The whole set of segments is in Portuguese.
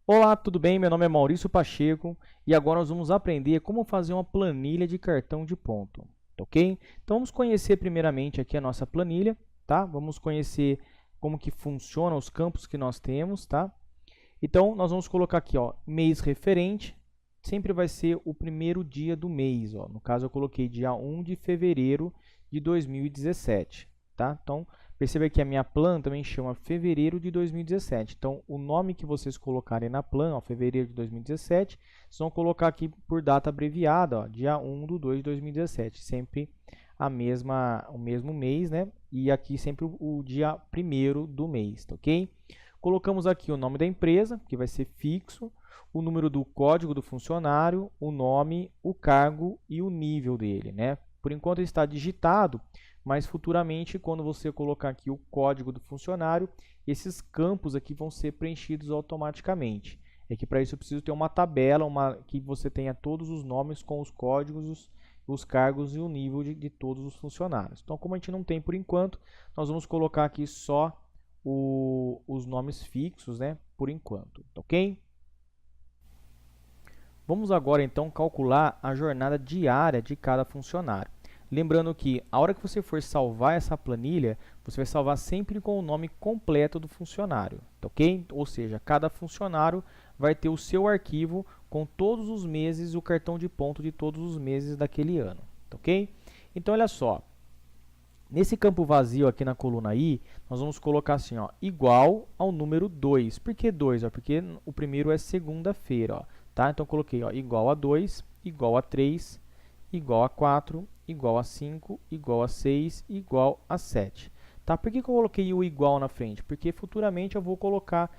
Olá, tudo bem? Meu nome é Maurício Pacheco e agora nós vamos aprender como fazer uma planilha de cartão de ponto, tá ok? Então vamos conhecer primeiramente aqui a nossa planilha, tá? Vamos conhecer como que funciona os campos que nós temos, tá? Então nós vamos colocar aqui, ó, mês referente, sempre vai ser o primeiro dia do mês, ó. No caso eu coloquei dia 1 de fevereiro de 2017, tá? Então perceba que a minha plan também chama fevereiro de 2017. Então, o nome que vocês colocarem na plan, ó, fevereiro de 2017, vocês vão colocar aqui por data abreviada, ó, dia 1 de 2 de 2017. Sempre o mesmo mês, né? E aqui sempre o dia 1º do mês, tá ok? Colocamos aqui o nome da empresa, que vai ser fixo, o número do código do funcionário, o nome, o cargo e o nível dele, né? Por enquanto ele está digitado, mas futuramente, quando você colocar aqui o código do funcionário, esses campos aqui vão ser preenchidos automaticamente. É que para isso eu preciso ter uma tabela, que você tenha todos os nomes com os códigos, os cargos e o nível de todos os funcionários. Então, como a gente não tem por enquanto, nós vamos colocar aqui só os nomes fixos, né, por enquanto, ok? Vamos agora então calcular a jornada diária de cada funcionário. Lembrando que a hora que você for salvar essa planilha, você vai salvar sempre com o nome completo do funcionário, ok? Ou seja, cada funcionário vai ter o seu arquivo com todos os meses e o cartão de ponto de todos os meses daquele ano, ok? Então, olha só, nesse campo vazio aqui na coluna I, nós vamos colocar assim, ó, igual ao número 2. Por que 2? Porque o primeiro é segunda-feira, ó, tá? Então, eu coloquei, ó, igual a 2, igual a 3, igual a 4, igual a 5, igual a 6, igual a 7. Tá? Por que eu coloquei o igual na frente? Porque futuramente eu vou colocar,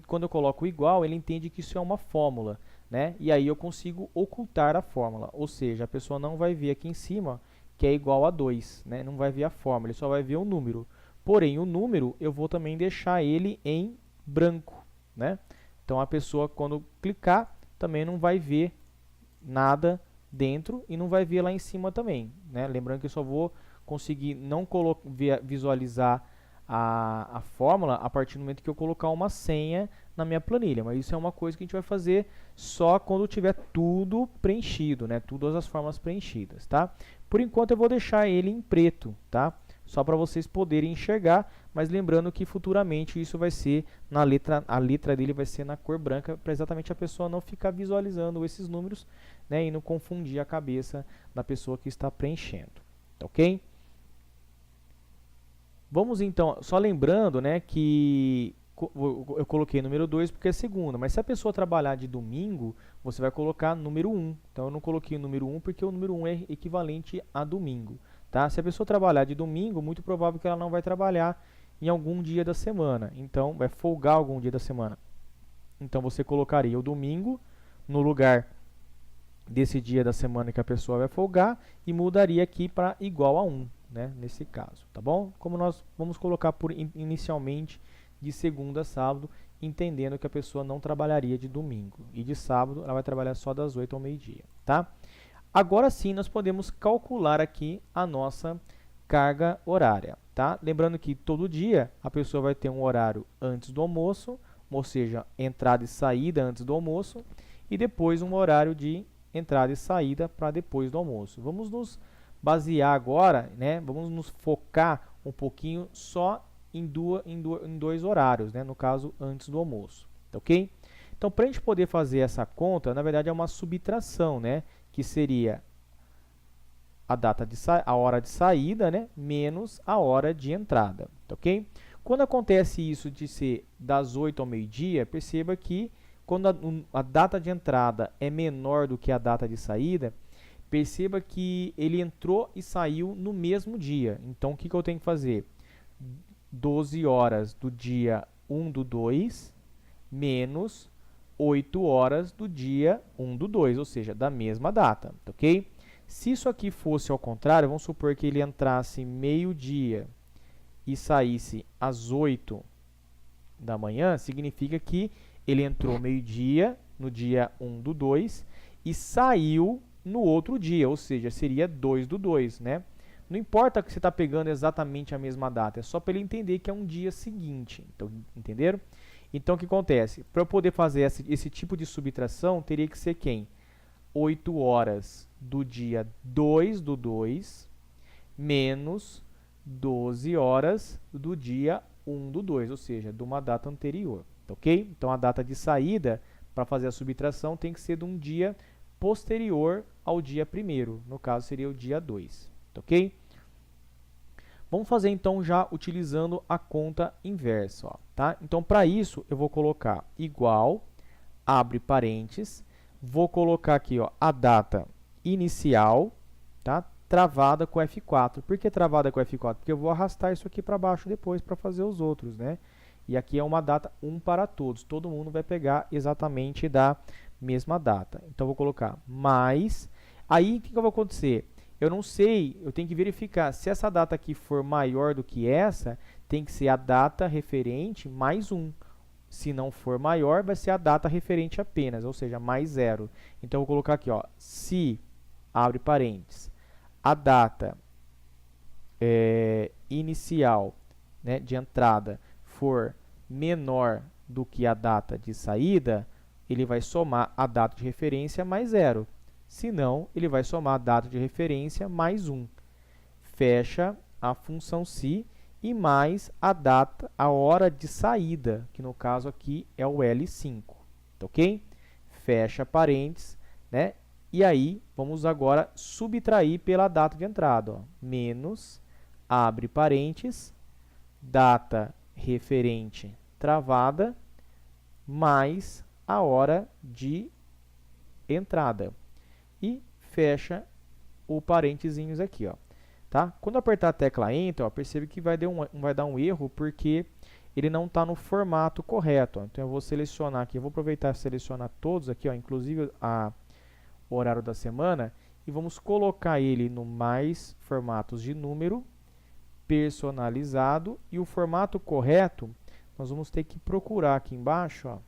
quando eu coloco o igual, ele entende que isso é uma fórmula, né? E aí eu consigo ocultar a fórmula, ou seja, a pessoa não vai ver aqui em cima que é igual a 2, né? Não vai ver a fórmula, ele só vai ver o número. Porém, o número eu vou também deixar ele em branco, né? Então a pessoa, quando clicar, também não vai ver nada dentro e não vai ver lá em cima também, né? Lembrando que eu só vou conseguir não visualizar a fórmula a partir do momento que eu colocar uma senha na minha planilha, mas isso é uma coisa que a gente vai fazer só quando tiver tudo preenchido, né? Todas as formas preenchidas, tá? Por enquanto eu vou deixar ele em preto, tá? Só para vocês poderem enxergar, mas lembrando que futuramente isso vai ser a letra dele vai ser na cor branca, para exatamente a pessoa não ficar visualizando esses números, né, e não confundir a cabeça da pessoa que está preenchendo, ok? Vamos então, só lembrando, né, que eu coloquei número 2 porque é segunda, mas se a pessoa trabalhar de domingo, você vai colocar número 1. Então eu não coloquei o número 1 porque o número 1 é equivalente a domingo. Tá? Se a pessoa trabalhar de domingo, muito provável que ela não vai trabalhar em algum dia da semana. Então, vai folgar algum dia da semana. Então, você colocaria o domingo no lugar desse dia da semana que a pessoa vai folgar e mudaria aqui para igual a 1, né? Nesse caso, tá bom? Como nós vamos colocar inicialmente de segunda a sábado, entendendo que a pessoa não trabalharia de domingo. E de sábado, ela vai trabalhar só das 8 ao meio-dia, tá? Agora sim, nós podemos calcular aqui a nossa carga horária, tá? Lembrando que todo dia a pessoa vai ter um horário antes do almoço, ou seja, entrada e saída antes do almoço, e depois um horário de entrada e saída para depois do almoço. Vamos nos basear agora, né? Vamos nos focar um pouquinho só em dois horários, né? No caso, antes do almoço, tá ok? Então, para a gente poder fazer essa conta, na verdade é uma subtração, né? Que seria a hora de saída, né, menos a hora de entrada, tá ok? Quando acontece isso de ser das 8 ao meio-dia, perceba que quando a data de entrada é menor do que a data de saída, perceba que ele entrou e saiu no mesmo dia. Então, o que eu tenho que fazer? 12 horas do dia 1 do 2 menos 8 horas do dia 1 do 2, ou seja, da mesma data, ok? Se isso aqui fosse ao contrário, vamos supor que ele entrasse meio-dia e saísse às 8 da manhã, significa que ele entrou meio-dia no dia 1 do 2 e saiu no outro dia, ou seja, seria 2 do 2, né? Não importa que você está pegando exatamente a mesma data, é só para ele entender que é um dia seguinte, então, entenderam? Então, o que acontece? Para eu poder fazer esse tipo de subtração, teria que ser quem? 8 horas do dia 2 do 2 menos 12 horas do dia 1 do 2, ou seja, de uma data anterior, ok? Então, a data de saída para fazer a subtração tem que ser de um dia posterior ao dia 1º, no caso seria o dia 2, ok? Vamos fazer então já utilizando a conta inversa, ó, tá? Então, para isso, eu vou colocar igual, abre parênteses, vou colocar aqui, ó, a data inicial, tá? Travada com F4. Por que travada com F4? Porque eu vou arrastar isso aqui para baixo depois para fazer os outros, né? E aqui é uma data 1 para todos. Todo mundo vai pegar exatamente da mesma data. Então, eu vou colocar mais. Aí, o que vai acontecer? Eu não sei, eu tenho que verificar se essa data aqui for maior do que essa, tem que ser a data referente mais 1. Se não for maior, vai ser a data referente apenas, ou seja, mais 0. Então, eu vou colocar aqui, ó, se, abre parênteses, a data inicial, né, de entrada for menor do que a data de saída, ele vai somar a data de referência mais 0. Se não, ele vai somar a data de referência mais 1. Fecha a função se e mais a data, a hora de saída, que no caso aqui é o L5, ok? Fecha parênteses, né? E aí, vamos agora subtrair pela data de entrada, ó. Menos, abre parênteses, data referente travada, mais a hora de entrada. E fecha o parênteses aqui, ó, tá? Quando eu apertar a tecla Enter, ó, percebe que vai dar um erro porque ele não está no formato correto, ó. Então, eu vou selecionar aqui, eu vou aproveitar e selecionar todos aqui, ó, inclusive o horário da semana, e vamos colocar ele no mais formatos de número, personalizado, e o formato correto, nós vamos ter que procurar aqui embaixo, ó,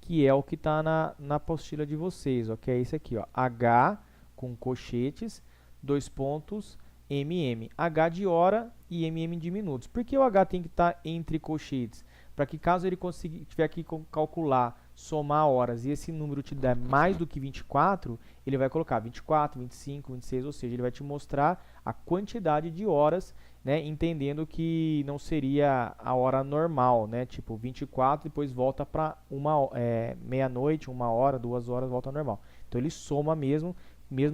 que é o que está na apostila de vocês, ó, que é esse aqui, ó, H com colchetes, 2 pontos, MM. H de hora e MM de minutos. Por que o H tem que estar entre colchetes? Para que caso ele tiver que calcular, somar horas e esse número te der mais do que 24, ele vai colocar 24, 25, 26, ou seja, ele vai te mostrar a quantidade de horas, né, entendendo que não seria a hora normal, né, tipo 24, depois volta para meia-noite, 1 hora, 2 horas, volta ao normal. Então, ele soma mesmo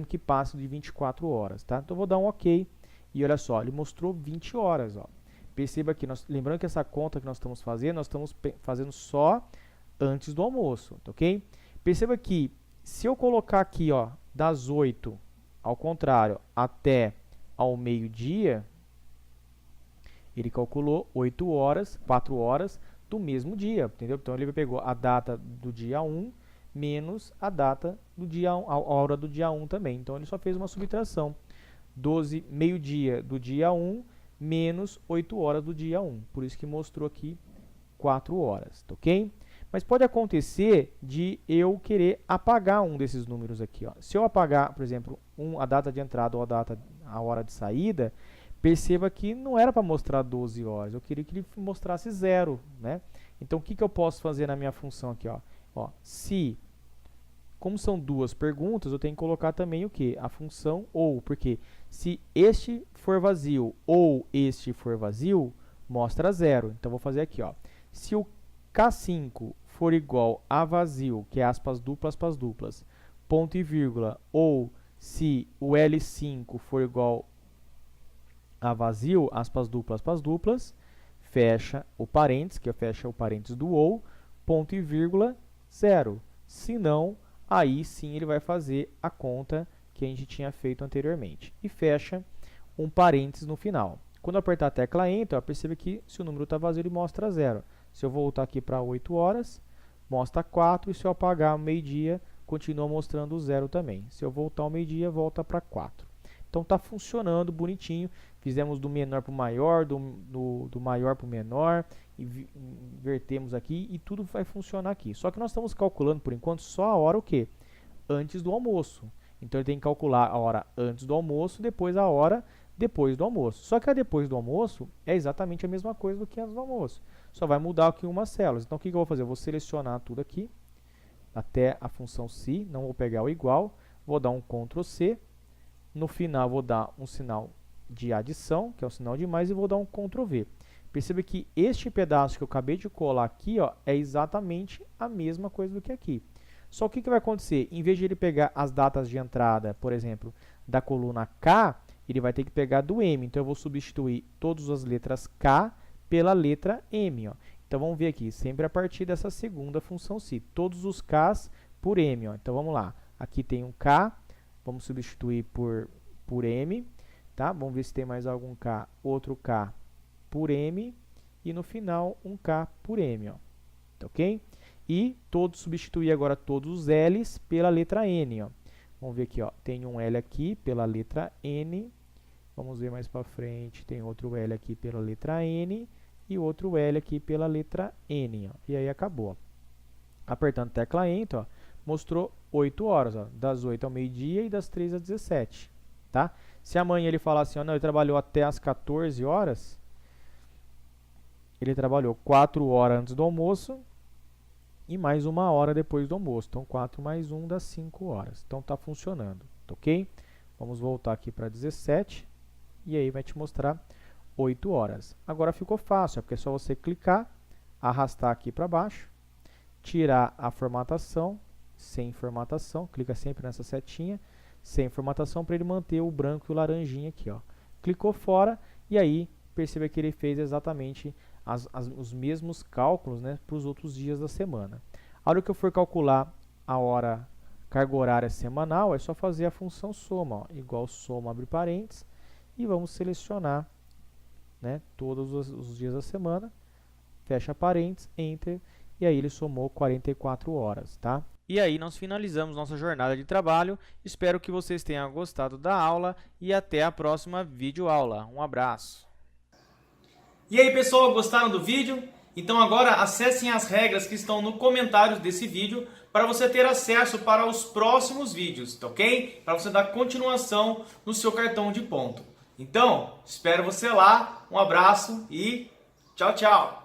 que passe de 24 horas, tá? Então, eu vou dar um OK e olha só, ele mostrou 20 horas, ó. Perceba aqui, lembrando que essa conta que nós estamos fazendo só antes do almoço, ok? Perceba que se eu colocar aqui, ó, das 8, ao contrário, até ao meio-dia, ele calculou 8 horas, 4 horas do mesmo dia, entendeu? Então, ele pegou a data do dia 1 menos a data do dia 1, a hora do dia 1 também. Então, ele só fez uma subtração. 12, meio-dia do dia 1 menos 8 horas do dia 1. Por isso que mostrou aqui 4 horas, ok? Mas pode acontecer de eu querer apagar um desses números aqui, ó. Se eu apagar, por exemplo, a data de entrada ou a hora de saída, perceba que não era para mostrar 12 horas, eu queria que ele mostrasse 0, né? Então, o que eu posso fazer na minha função aqui, ó? Se, como são duas perguntas, eu tenho que colocar também o quê? A função ou, porque se este for vazio ou este for vazio, mostra 0. Então, vou fazer aqui, ó. Se o K5 for igual a vazio, que é aspas duplas, ponto e vírgula, ou se o L5 for igual a vazio, aspas duplas, fecha o parênteses, que fecha o parênteses do ou, ponto e vírgula, 0. Se não, aí sim ele vai fazer a conta que a gente tinha feito anteriormente. E fecha um parênteses no final. Quando eu apertar a tecla Enter, perceba que se o número está vazio, ele mostra 0. Se eu voltar aqui para 8 horas, mostra 4. E se eu apagar ao meio-dia, continua mostrando 0 também. Se eu voltar ao meio-dia, volta para 4. Então, está funcionando bonitinho. Fizemos do menor para o maior, do maior para o menor. Invertemos aqui e tudo vai funcionar aqui. Só que nós estamos calculando, por enquanto, só a hora o quê? Antes do almoço. Então, ele tem que calcular a hora antes do almoço, depois a hora depois do almoço. Só que a depois do almoço é exatamente a mesma coisa do que antes do almoço. só vai mudar aqui umas células. Então, o que eu vou fazer? Eu vou selecionar tudo aqui, até a função se, não vou pegar o igual, vou dar um Ctrl C, no final vou dar um sinal de adição, que é o sinal de mais, e vou dar um Ctrl V. Perceba que este pedaço que eu acabei de colar aqui, ó, é exatamente a mesma coisa do que aqui. Só que o que vai acontecer? Em vez de ele pegar as datas de entrada, por exemplo, da coluna K, ele vai ter que pegar do M. Então, eu vou substituir todas as letras K pela letra M. Ó. Então, vamos ver aqui, sempre a partir dessa segunda função se. Todos os Ks por M. Ó. Então, vamos lá. Aqui tem um K, vamos substituir por M. Tá? Vamos ver se tem mais algum K, outro K por M. E no final, um K por M. Ó. Tá, ok? E substituir agora todos os L's pela letra N. Ó. Vamos ver aqui, ó, tem um L aqui pela letra N. Vamos ver mais para frente, tem outro L aqui pela letra N e outro L aqui pela letra N. Ó. E aí acabou. Ó. Apertando tecla Enter, ó, mostrou 8 horas, ó, das 8 ao meio-dia e das 3 às 17. Tá? Se amanhã ele falar assim, ó, não, ele trabalhou até as 14 horas, ele trabalhou 4 horas antes do almoço, e mais 1 hora depois do almoço. Então, 4 mais 1 dá 5 horas. Então, está funcionando, ok? Vamos voltar aqui para 17, e aí vai te mostrar 8 horas. Agora ficou fácil, porque é só você clicar, arrastar aqui para baixo, tirar a formatação, sem formatação, clica sempre nessa setinha, sem formatação, para ele manter o branco e o laranjinha aqui, ó. Clicou fora, e aí, perceba que ele fez exatamente os mesmos cálculos, né, para os outros dias da semana. A hora que eu for calcular a hora carga horária semanal, é só fazer a função soma, ó, igual soma, abre parênteses, e vamos selecionar, né, todos os dias da semana, fecha parênteses, enter, e aí ele somou 44 horas, tá? E aí nós finalizamos nossa jornada de trabalho. Espero que vocês tenham gostado da aula e até a próxima videoaula. Um abraço! E aí pessoal, gostaram do vídeo? Então agora acessem as regras que estão no comentário desse vídeo para você ter acesso para os próximos vídeos, tá ok? Para você dar continuação no seu cartão de ponto. Então, espero você lá, um abraço e tchau, tchau!